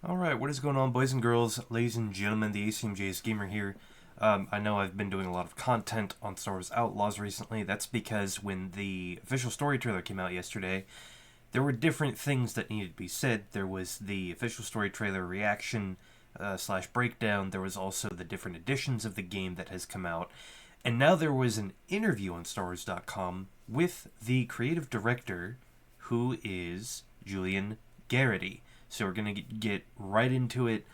Alright, what is going on, boys and girls, ladies and gentlemen? The ACMJ's Gamer here. I know I've been doing a lot of content on Star Wars Outlaws recently. That's because when the official story trailer came out yesterday, there were different things that needed to be said. There was the official story trailer reaction slash breakdown. There was also the different editions of the game that has come out. And now there was an interview on StarWars.com with the creative director, who is Julian Garrity. So we're going to get right into it.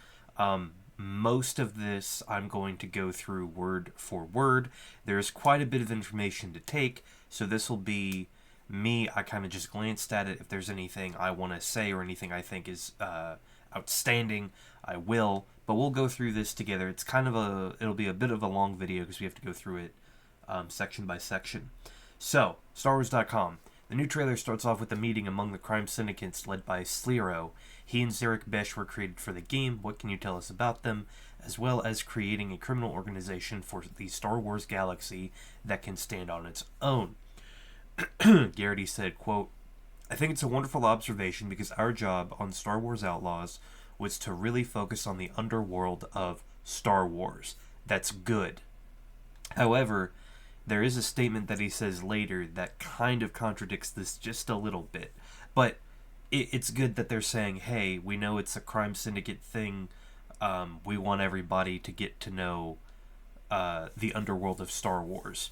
Most of this I'm going to go through word for word. There's quite a bit of information to take, so this will be me. I kind of just glanced at it. If there's anything I want to say or anything I think is outstanding, I will. But we'll go through this together. It'll be a bit of a long video because we have to go through it section by section. So, StarWars.com. The new trailer starts off with a meeting among the crime syndicates led by Slero. He and Zarek Besh were created for the game. What can you tell us about them? As well as creating a criminal organization for the Star Wars galaxy that can stand on its own. Garrity said, quote, I think it's a wonderful observation because our job on Star Wars Outlaws was to really focus on the underworld of Star Wars. That's good. However, there is a statement that he says later that kind of contradicts this just a little bit. But it's good that they're saying, hey, we know it's a crime syndicate thing. We want everybody to get to know the underworld of Star Wars.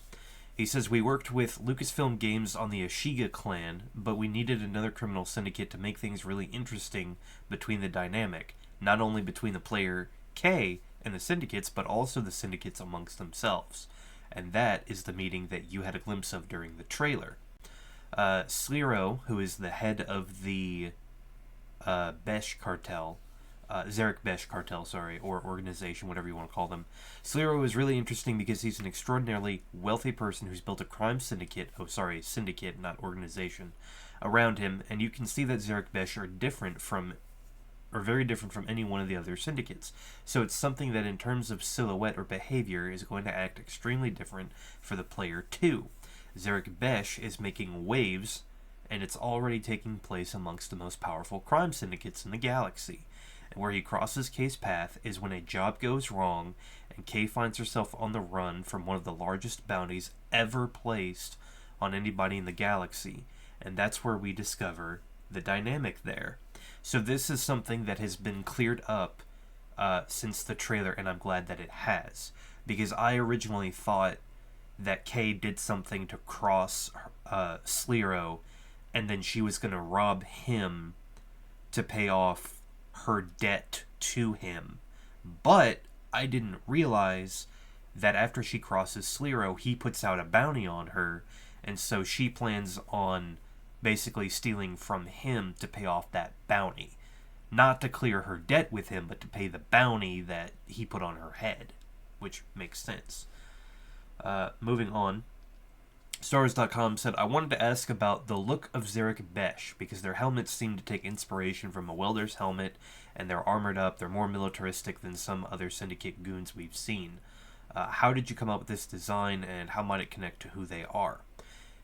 He says, we worked with Lucasfilm Games on the Ashiga clan, but we needed another criminal syndicate to make things really interesting between the dynamic, not only between the player K and the syndicates, but also the syndicates amongst themselves. And that is the meeting that you had a glimpse of during the trailer. Slero, who is the head of the Besh cartel, Zarek Besh cartel, or organization, whatever you want to call them. Slero is really interesting because he's an extraordinarily wealthy person who's built a crime syndicate, syndicate, not organization, around him, and you can see that Zarek Besh are very different from any one of the other syndicates. So it's something that in terms of silhouette or behavior is going to act extremely different for the player too. Zarek Besh is making waves, and it's already taking place amongst the most powerful crime syndicates in the galaxy. And where he crosses Kay's path is when a job goes wrong, and Kay finds herself on the run from one of the largest bounties ever placed on anybody in the galaxy. And that's where we discover the dynamic there. So this is something that has been cleared up since the trailer, and I'm glad that it has. Because I originally thought that Kay did something to cross Slero, and then she was going to rob him to pay off her debt to him. But I didn't realize that after she crosses Slero, he puts out a bounty on her, and so she plans on basically stealing from him to pay off that bounty. Not to clear her debt with him, but to pay the bounty that he put on her head, which makes sense. Moving on, Stars.com said, I wanted to ask about the look of Zarek Besh, because their helmets seem to take inspiration from a welder's helmet, and they're armored up, they're more militaristic than some other Syndicate goons we've seen. How did you come up with this design, and how might it connect to who they are?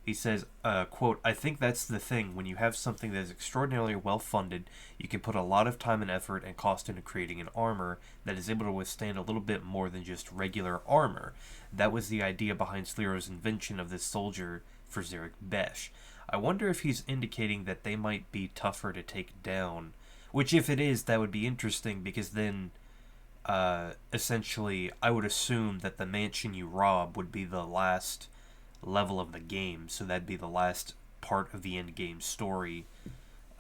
He says, quote, I think that's the thing. When you have something that is extraordinarily well-funded, you can put a lot of time and effort and cost into creating an armor that is able to withstand a little bit more than just regular armor. That was the idea behind Slero's invention of this soldier for Zarek Besh. I wonder if he's indicating that they might be tougher to take down. Which, if it is, that would be interesting, because then, essentially, I would assume that the mansion you rob would be the last level of the game, so that'd be the last part of the end game story.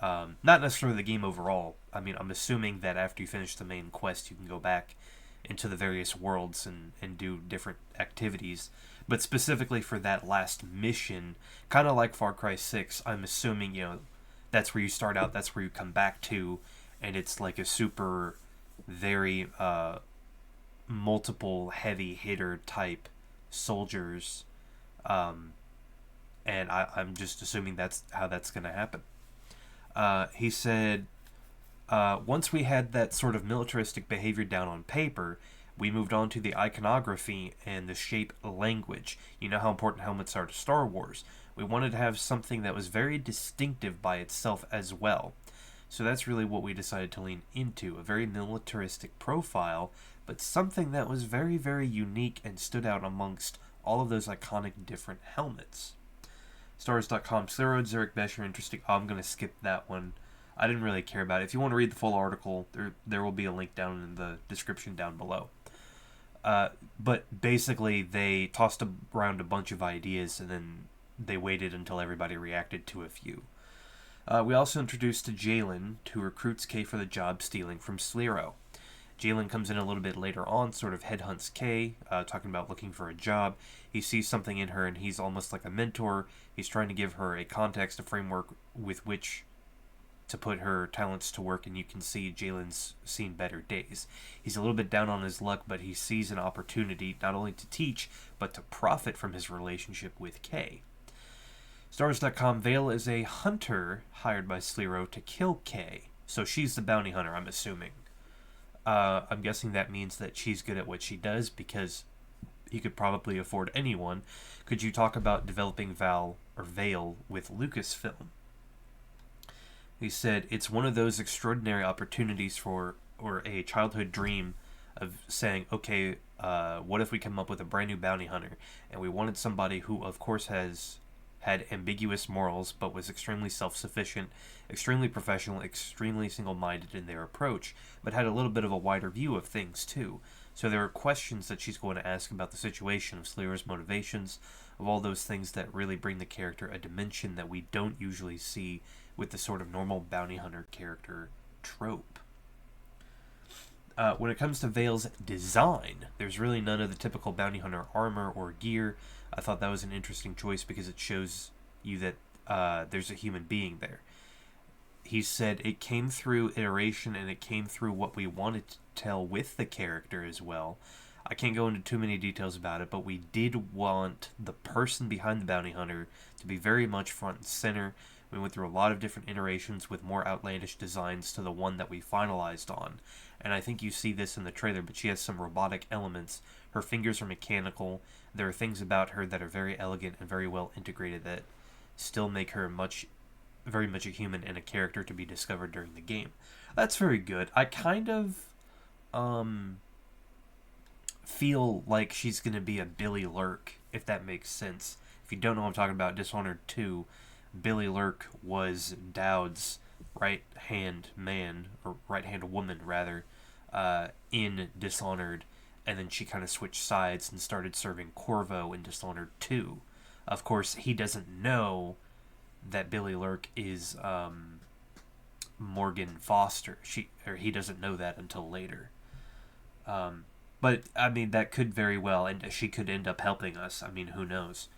Not necessarily the game overall. I mean, I'm assuming that after you finish the main quest, you can go back into the various worlds and do different activities. But specifically for that last mission, kind of like Far Cry 6, I'm assuming, that's where you start out, that's where you come back to, and it's like a super, very multiple heavy hitter type soldiers. And I'm just assuming that's how that's going to happen. He said, once we had that sort of militaristic behavior down on paper, we moved on to the iconography and the shape language. You know how important helmets are to Star Wars. We wanted to have something that was very distinctive by itself as well. So that's really what we decided to lean into, a very militaristic profile, but something that was very, very unique and stood out amongst all of those iconic different helmets. Stars.com steroids are Besh are interesting. Oh, I'm going to skip that one. I didn't really care about it. If you want to read the full article, there will be a link down in the description down below. But basically, they tossed around a bunch of ideas, and then they waited until everybody reacted to a few. We also introduced Jalen, who recruits Kay for the job, stealing from Slero. Jalen comes in a little bit later on, sort of headhunts Kay, talking about looking for a job. He sees something in her, and he's almost like a mentor. He's trying to give her a context, a framework with which to put her talents to work, and you can see Jalen's seen better days. He's a little bit down on his luck, but he sees an opportunity not only to teach, but to profit from his relationship with Kay. Stars.com, Vale is a hunter hired by Slero to kill Kay. So she's the bounty hunter, I'm assuming. I'm guessing that means that she's good at what she does, because he could probably afford anyone. Could you talk about developing Vale with Lucasfilm? He said, it's one of those extraordinary opportunities or a childhood dream of saying, okay, what if we come up with a brand new bounty hunter? And we wanted somebody who, of course, had ambiguous morals, but was extremely self-sufficient, extremely professional, extremely single-minded in their approach, but had a little bit of a wider view of things, too. So there are questions that she's going to ask about the situation, of Slater's motivations, of all those things that really bring the character a dimension that we don't usually see with the sort of normal bounty hunter character trope. When it comes to Vale's design, there's really none of the typical bounty hunter armor or gear. I thought that was an interesting choice because it shows you that there's a human being there. He said it came through iteration, and it came through what we wanted to tell with the character as well. I can't go into too many details about it, but we did want the person behind the bounty hunter to be very much front and center. We went through a lot of different iterations with more outlandish designs to the one that we finalized on. And I think you see this in the trailer, but she has some robotic elements. Her fingers are mechanical. There are things about her that are very elegant and very well integrated that still make her very much a human and a character to be discovered during the game. That's very good. I kind of feel like she's going to be a Billy Lurk, if that makes sense. If you don't know what I'm talking about, Dishonored 2, Billy Lurk was Dowd's right-hand man, or right-hand woman, rather, in Dishonored, and then she kind of switched sides and started serving Corvo in Dishonored 2. Of course, he doesn't know that Billy Lurk is Morgan Foster. He doesn't know that until later. But, I mean, that could very well, and she could end up helping us. I mean, who knows?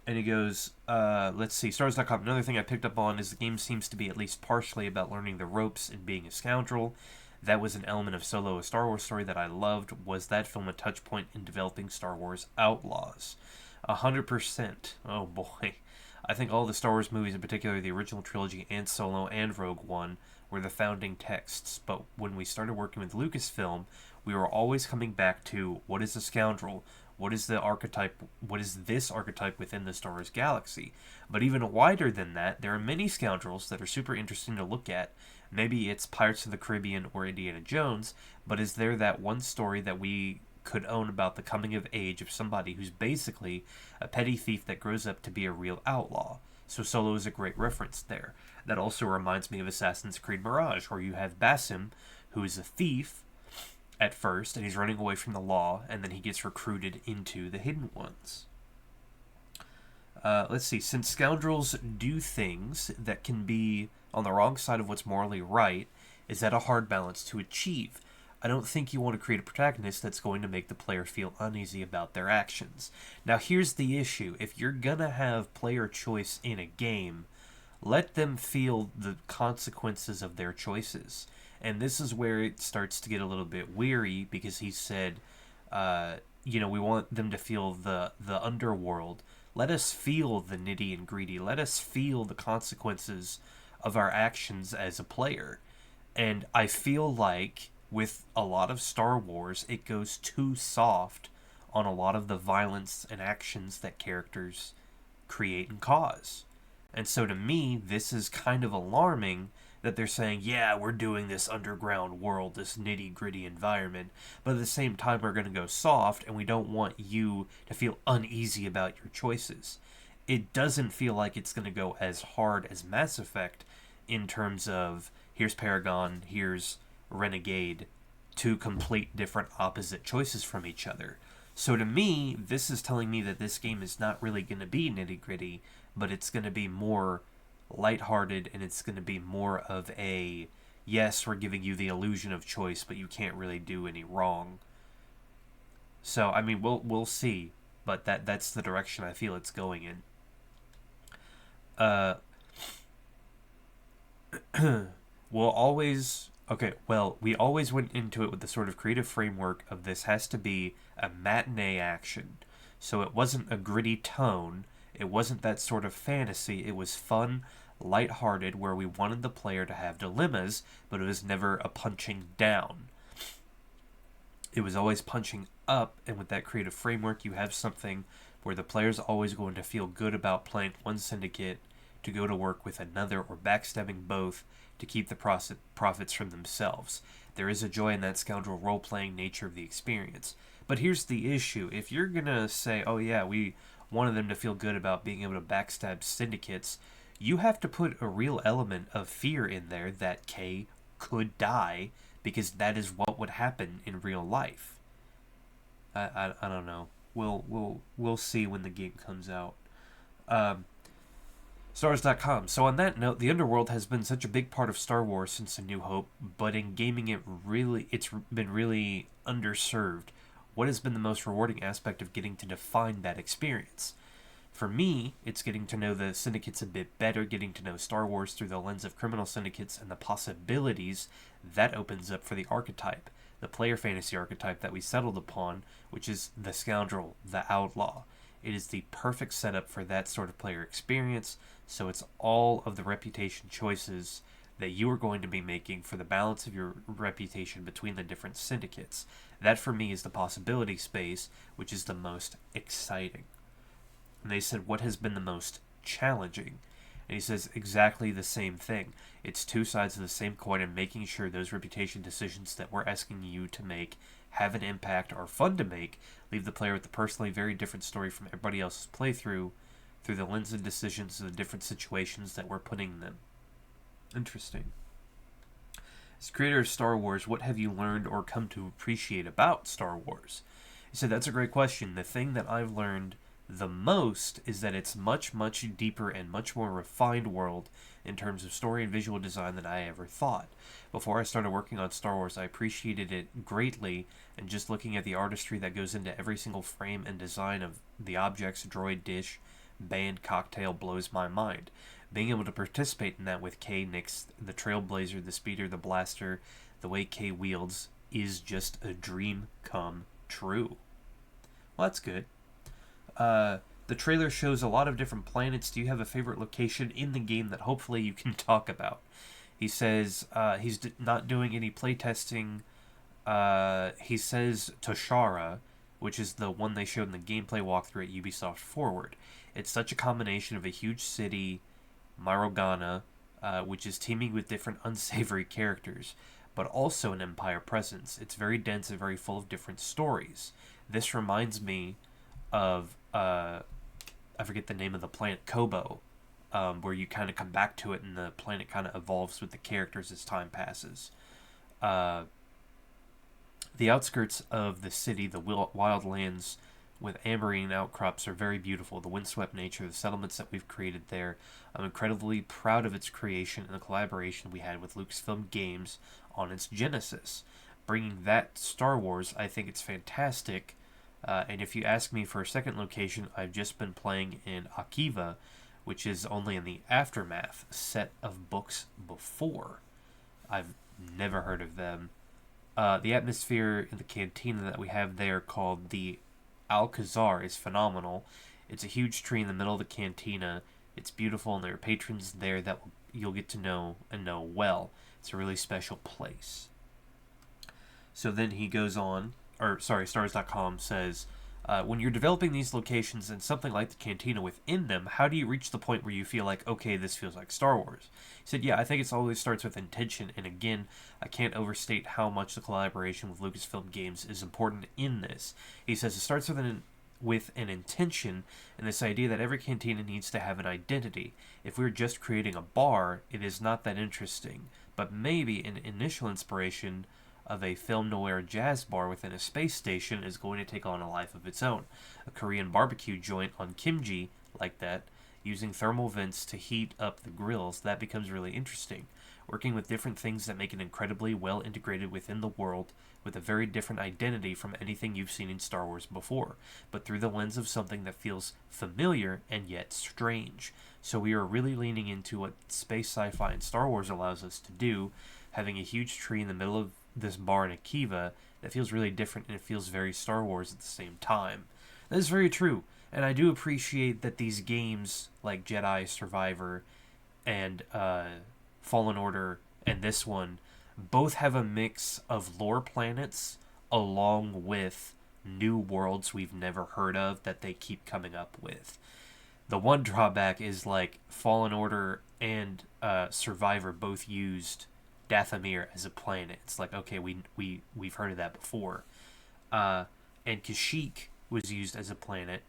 And he goes, let's see, Stars.com, another thing I picked up on is the game seems to be at least partially about learning the ropes and being a scoundrel. That was an element of Solo, a Star Wars story that I loved. Was that film a touch point in developing Star Wars Outlaws? 100%. Oh boy. I think all the Star Wars movies, in particular the original trilogy and Solo and Rogue One, were the founding texts. But when we started working with Lucasfilm, we were always coming back to, what is a scoundrel? What is the archetype? What is this archetype within the Star Wars galaxy? But even wider than that, there are many scoundrels that are super interesting to look at. Maybe it's Pirates of the Caribbean or Indiana Jones, but is there that one story that we could own about the coming of age of somebody who's basically a petty thief that grows up to be a real outlaw? So Solo is a great reference there. That also reminds me of Assassin's Creed Mirage, where you have Basim, who is a thief at first, and he's running away from the law, and then he gets recruited into the Hidden Ones. Let's see. Since scoundrels do things that can be on the wrong side of what's morally right, is that a hard balance to achieve? I don't think you want to create a protagonist that's going to make the player feel uneasy about their actions. Now, here's the issue. If you're gonna have player choice in a game, let them feel the consequences of their choices. And this is where it starts to get a little bit weary, because he said, we want them to feel the underworld. Let us feel the nitty and gritty. Let us feel the consequences of our actions as a player. And I feel like with a lot of Star Wars, it goes too soft on a lot of the violence and actions that characters create and cause. And so to me, this is kind of alarming, that they're saying, yeah, we're doing this underground world, this nitty gritty environment, but at the same time, we're going to go soft, and we don't want you to feel uneasy about your choices. It doesn't feel like it's going to go as hard as Mass Effect in terms of here's Paragon, here's Renegade, two complete different opposite choices from each other. So to me, this is telling me that this game is not really going to be nitty gritty, but it's going to be more lighthearted, and it's going to be more of a yes, we're giving you the illusion of choice, but you can't really do any wrong. So I mean, we'll see, but that's the direction I feel it's going in. Uh, we'll always okay. Well, we always went into it with the sort of creative framework of this has to be a matinee action, so it wasn't a gritty tone. It wasn't that sort of fantasy. It was fun, lighthearted, where we wanted the player to have dilemmas, but it was never a punching down. It was always punching up, and with that creative framework, you have something where the player's always going to feel good about playing one syndicate to go to work with another or backstabbing both to keep the profits from themselves. There is a joy in that scoundrel role-playing nature of the experience. But here's the issue. If you're going to say, oh yeah, we wanted them to feel good about being able to backstab syndicates, you have to put a real element of fear in there that Kay could die, because that is what would happen in real life. I don't know. We'll see when the game comes out. Stars.com. So on that note, the underworld has been such a big part of Star Wars since A New Hope, but in gaming it's been really underserved. What has been the most rewarding aspect of getting to define that experience? For me, it's getting to know the syndicates a bit better, getting to know Star Wars through the lens of criminal syndicates and the possibilities that opens up for the archetype, the player fantasy archetype that we settled upon, which is the scoundrel, the outlaw. It is the perfect setup for that sort of player experience, so it's all of the reputation choices that you are going to be making for the balance of your reputation between the different syndicates. That for me is the possibility space, which is the most exciting. And they said, what has been the most challenging? And he says exactly the same thing. It's two sides of the same coin, and making sure those reputation decisions that we're asking you to make have an impact, are fun to make, leave the player with a personally very different story from everybody else's playthrough through the lens and decisions of the different situations that we're putting them. Interesting. As creator of Star Wars, what have you learned or come to appreciate about Star Wars? He said, that's a great question. The thing that I've learned the most is that it's much, much deeper and much more refined world in terms of story and visual design than I ever thought. Before I started working on Star Wars, I appreciated it greatly, and just looking at the artistry that goes into every single frame and design of the objects, droid, dish, band, cocktail blows my mind. Being able to participate in that with Kay, Nix, the Trailblazer, the Speeder, the Blaster, the way Kay wields, is just a dream come true. Well, that's good. The trailer shows a lot of different planets. Do you have a favorite location in the game that hopefully you can talk about? He says he's not doing any playtesting. He says Toshara, which is the one they showed in the gameplay walkthrough at Ubisoft Forward. It's such a combination of a huge city, Marogana, which is teeming with different unsavory characters, but also an Empire presence. It's very dense and very full of different stories. This reminds me of I forget the name of the planet, Kobo, where you kind of come back to it and the planet kind of evolves with the characters as time passes. The outskirts of the city, the wildlands with amberine outcrops, are very beautiful. The windswept nature of the settlements that we've created there. I'm incredibly proud of its creation and the collaboration we had with Lucasfilm Games on its genesis. Bringing that to Star Wars, I think it's fantastic. And if you ask me for a second location, I've just been playing in Akiva, which is only in the Aftermath set of books before. I've never heard of them. The atmosphere in the cantina that we have there, called the Alcazar, is phenomenal. It's a huge tree in the middle of the cantina. It's beautiful, and there are patrons there that you'll get to know and know well. It's a really special place. So then he goes on, Stars.com says, When you're developing these locations and something like the cantina within them, how do you reach the point where you feel like, okay, this feels like Star Wars? He said, yeah, I think it always starts with intention, and again, I can't overstate how much the collaboration with Lucasfilm Games is important in this. He says it starts with an intention and this idea that every cantina needs to have an identity. If we're just creating a bar, it is not that interesting, but maybe an initial inspiration of a film noir jazz bar within a space station is going to take on a life of its own. A Korean barbecue joint on Kimji, like that, using thermal vents to heat up the grills, that becomes really interesting. Working with different things that make it incredibly well integrated within the world with a very different identity from anything you've seen in Star Wars before, but through the lens of something that feels familiar and yet strange. So we are really leaning into what space sci-fi and Star Wars allows us to do, having a huge tree in the middle of this bar in Akiva that feels really different and it feels very Star Wars at the same time. That is very true, and I do appreciate that these games like Jedi Survivor and Fallen Order and this one both have a mix of lore planets along with new worlds we've never heard of that they keep coming up with. The one drawback is like Fallen Order and Survivor both used Dathomir as a planet. It's like, okay, we've heard of that before. And Kashyyyk was used as a planet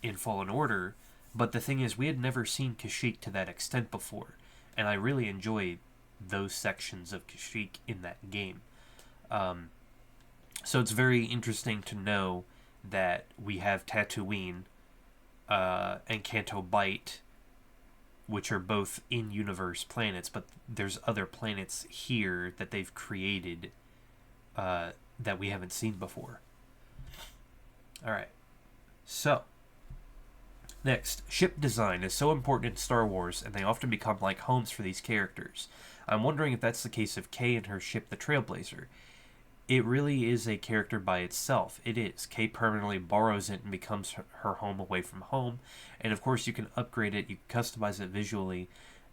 in Fallen Order, but the thing is, we had never seen Kashyyyk to that extent before, and I really enjoy those sections of Kashyyyk in that game. So it's very interesting to know that we have Tatooine and Canto Bight, which are both in-universe planets, but there's other planets here that they've created that we haven't seen before. Alright, so next, ship design is so important in Star Wars, and they often become like homes for these characters. I'm wondering if that's the case of Kay and her ship, the Trailblazer. It really is a character by itself. It is. Kay permanently borrows it and becomes her home away from home. And of course you can upgrade it, you can customize it visually,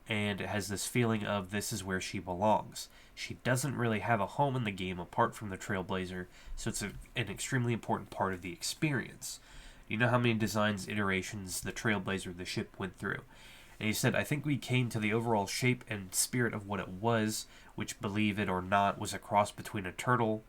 and it has this feeling of this is where she belongs. She doesn't really have a home in the game apart from the Trailblazer, so it's an extremely important part of the experience. Do you know how many designs, iterations the Trailblazer, the ship, went through? And he said, I think we came to the overall shape and spirit of what it was, which, believe it or not, was a cross between a turtle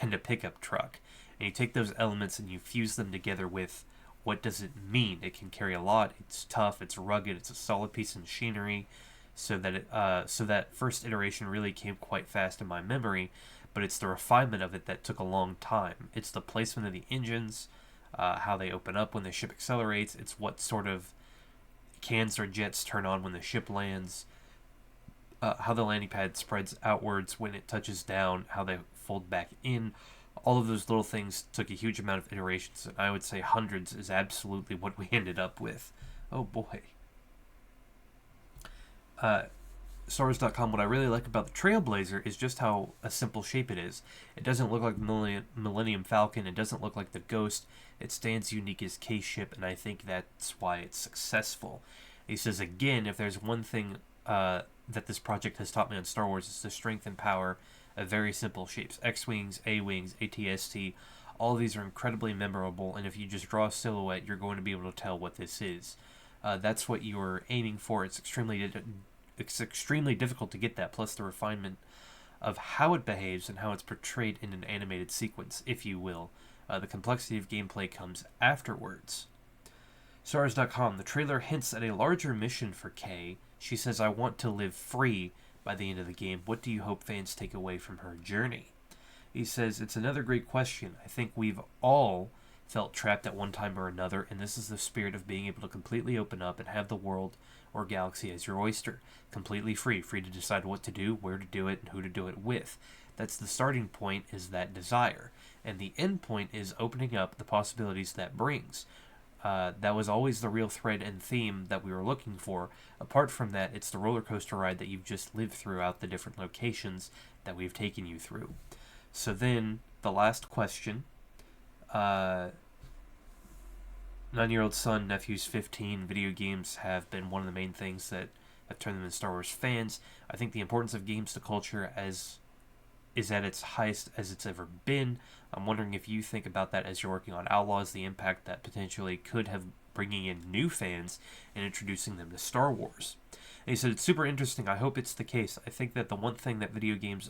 and a pickup truck. And you take those elements and you fuse them together with what does it mean? It can carry a lot, it's tough, it's rugged, it's a solid piece of machinery, so that first iteration really came quite fast in my memory, but it's the refinement of it that took a long time. It's the placement of the engines, how they open up when the ship accelerates, it's what sort of cans or jets turn on when the ship lands, how the landing pad spreads outwards when it touches down, how they fold back in. All of those little things took a huge amount of iterations, and I would say hundreds is absolutely what we ended up with. Oh boy. Stars.com, what I really like about the Trailblazer is just how a simple shape it is. It doesn't look like the Millennium Falcon, it doesn't look like the Ghost, it stands unique as K-ship, and I think that's why it's successful. He says, again, if there's one thing that this project has taught me on Star Wars, it's the strength and power of very simple shapes. X-Wings, A-Wings, AT-ST, all of these are incredibly memorable, and if you just draw a silhouette, you're going to be able to tell what this is. That's what you're aiming for. It's extremely difficult to get that, plus the refinement of how it behaves and how it's portrayed in an animated sequence, if you will. The complexity of gameplay comes afterwards. Stars.com, the trailer hints at a larger mission for Kay. She says, I want to live free by the end of the game. What do you hope fans take away from her journey? He says, it's another great question. I think we've all felt trapped at one time or another, and this is the spirit of being able to completely open up and have the world or galaxy as your oyster. Completely free to decide what to do, where to do it, and who to do it with. That's the starting point, is that desire. And the end point is opening up the possibilities that brings. That was always the real thread and theme that we were looking for. Apart from that, it's the roller coaster ride that you've just lived throughout the different locations that we've taken you through. So then, the last question. 9-year-old son, nephew's 15. Video games have been one of the main things that have turned them into Star Wars fans. I think the importance of games to culture as is at its highest as it's ever been. I'm wondering if you think about that as you're working on Outlaws, the impact that potentially could have bringing in new fans and introducing them to Star Wars. And he said it's super interesting. I hope it's the case. I think that the one thing that video games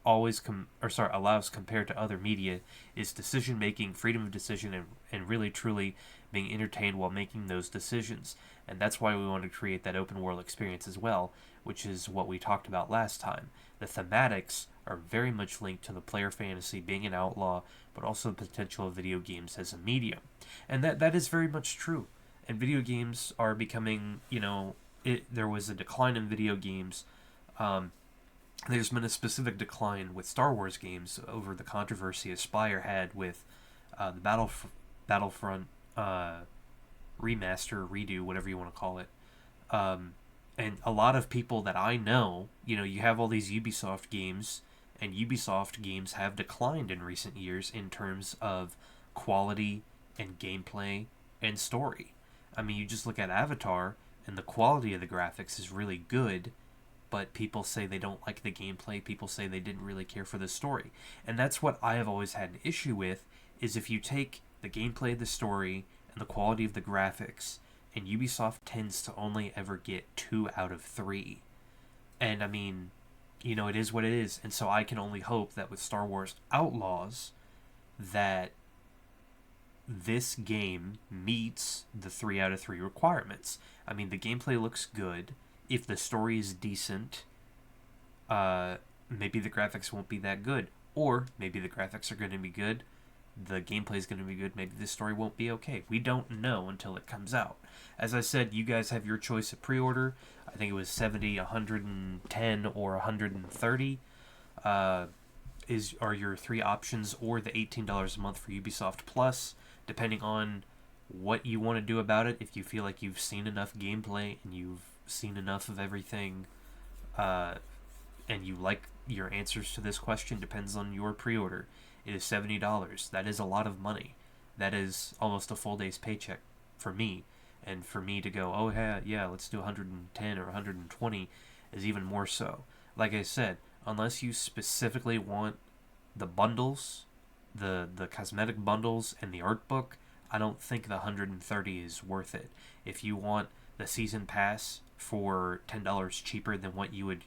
allows compared to other media is decision making, freedom of decision, and really truly being entertained while making those decisions. And that's why we want to create that open world experience as well, which is what we talked about last time. The thematics are very much linked to the player fantasy being an outlaw, but also the potential of video games as a medium. And that is very much true. And video games are becoming, there was a decline in video games. There's been a specific decline with Star Wars games over the controversy Aspyr had with the Battlefront remaster, redo, whatever you want to call it. And a lot of people that I know, you have all these Ubisoft games, and Ubisoft games have declined in recent years in terms of quality and gameplay and story. I mean, you just look at Avatar, and the quality of the graphics is really good, but people say they don't like the gameplay. People say they didn't really care for the story. And that's what I have always had an issue with, is if you take the gameplay, the story, and the quality of the graphics, and Ubisoft tends to only ever get 2 out of 3. And I mean, it is what it is. And so I can only hope that with Star Wars Outlaws, that this game meets the 3 out of 3 requirements. I mean, the gameplay looks good. If the story is decent, maybe the graphics won't be that good. Or maybe the graphics are going to be good, the gameplay is going to be good, maybe the story won't be okay. We don't know until it comes out. As I said, you guys have your choice of pre-order. I think it was 70, 110, or 130 are your 3 options, or the $18 a month for Ubisoft Plus, depending on what you want to do about it. If you feel like you've seen enough gameplay and you've seen enough of everything, and you like your answers to this question, depends on your pre-order. It is $70. That is a lot of money. That is almost a full day's paycheck for me. And for me to go, oh yeah, let's do 110 or 120 is even more so. Like I said, unless you specifically want the bundles, the cosmetic bundles and the art book, I don't think the 130 is worth it. If you want the season pass for $10 cheaper than what you would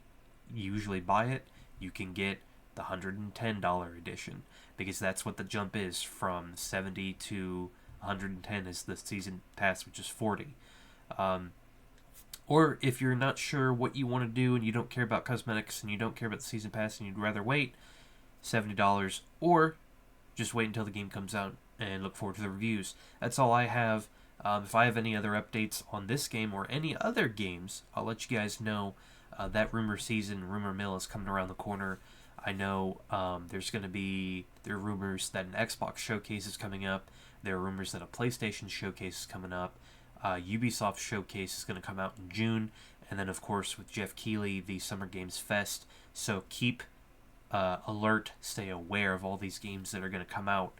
usually buy it, you can get the $110 edition, because that's what the jump is from 70 to 110 is the season pass, which is 40. Or if you're not sure what you want to do and you don't care about cosmetics and you don't care about the season pass and you'd rather wait, $70, or just wait until the game comes out and look forward to the reviews. That's all I have. If I have any other updates on this game or any other games, I'll let you guys know. That rumor mill is coming around the corner. I know there are rumors that an Xbox showcase is coming up. There are rumors that a PlayStation showcase is coming up. Ubisoft showcase is going to come out in June. And then, of course, with Jeff Keighley, the Summer Games Fest. So keep alert, stay aware of all these games that are going to come out.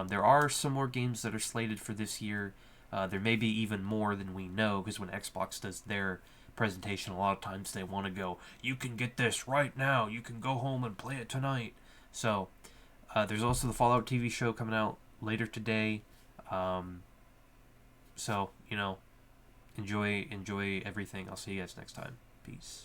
There are some more games that are slated for this year. There may be even more than we know, because when Xbox does their presentation, a lot of times they want to go, you can get this right now, you can go home and play it tonight. So there's also the Fallout TV show coming out later today. So enjoy everything. I'll see you guys next time. Peace.